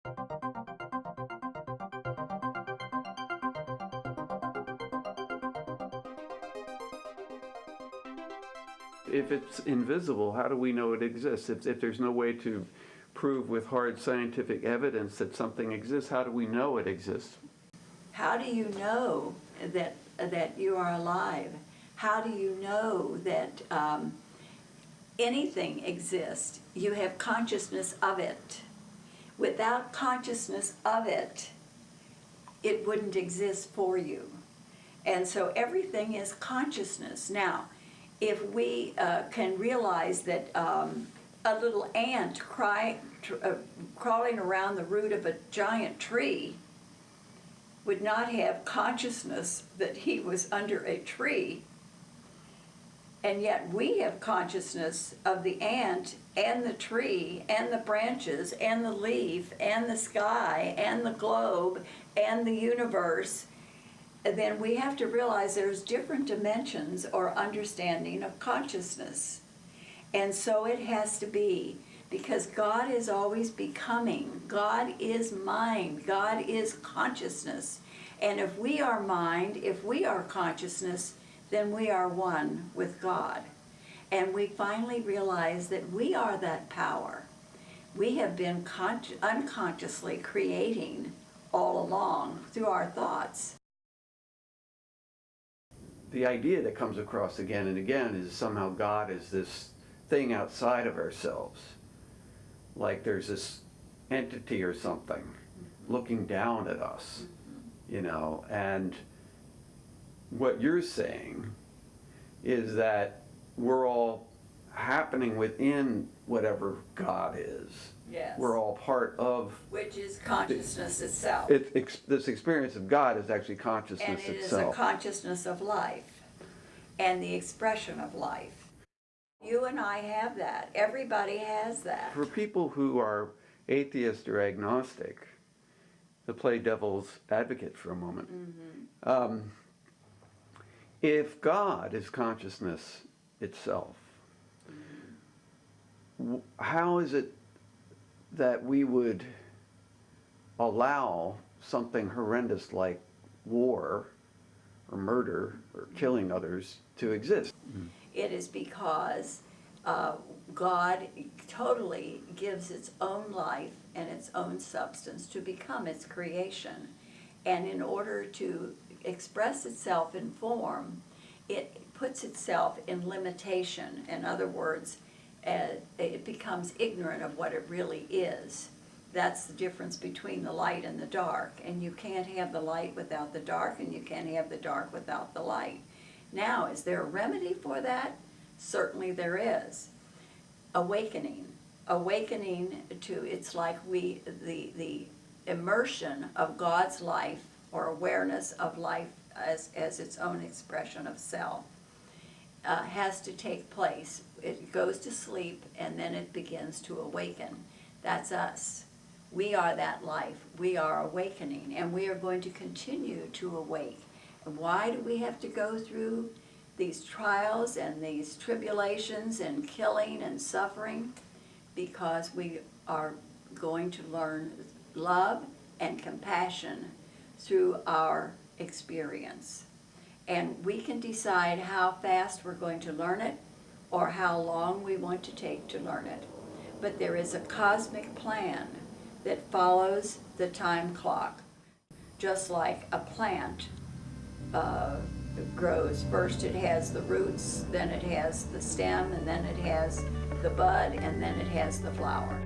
If it's invisible, how do we know it exists? If there's no way to prove with hard scientific evidence that something exists, how do we know it exists? How do you know that you are alive? How do you know that anything exists? You have consciousness of it. Without consciousness of it, it wouldn't exist for you. And so everything is consciousness. Now, if we can realize that a little ant crawling around the root of a giant tree would not have consciousness that he was under a tree, and yet we have consciousness of the ant and the tree and the branches and the leaf and the sky and the globe and the universe, then we have to realize there's different dimensions or understanding of consciousness. And so it has to be, because God is always becoming. God is mind. God is consciousness. And if we are mind, if we are consciousness, then we are one with God. And we finally realize that we are that power. We have been unconsciously creating all along through our thoughts. The idea that comes across again and again is somehow God is this thing outside of ourselves. Like there's this entity or something looking down at us, you know, and what you're saying is that we're all happening within whatever God is. Yes. We're all part of... Which is consciousness itself. This experience of God is actually consciousness itself. And it is a consciousness of life and the expression of life. You and I have that. Everybody has that. For people who are atheist or agnostic, to play devil's advocate for a moment, if God is consciousness itself, how is it that we would allow something horrendous like war or murder or killing others to exist? It is because God totally gives its own life and its own substance to become its creation. And in order to express itself in form, it puts itself in limitation. In other words, it becomes ignorant of what it really is. That's the difference between the light and the dark. And you can't have the light without the dark, and you can't have the dark without the light. Now, is there a remedy for that? Certainly there is. Awakening. Awakening to, it's like the immersion of God's life or awareness of life as its own expression of self has to take place. It goes to sleep and then it begins to awaken. That's us. We are that life. We are awakening, and we are going to continue to awake. And why do we have to go through these trials and these tribulations and killing and suffering? Because we are going to learn love and compassion through our experience. And we can decide how fast we're going to learn it or how long we want to take to learn it. But there is a cosmic plan that follows the time clock, just like a plant grows. First it has the roots, then it has the stem, and then it has the bud, and then it has the flower.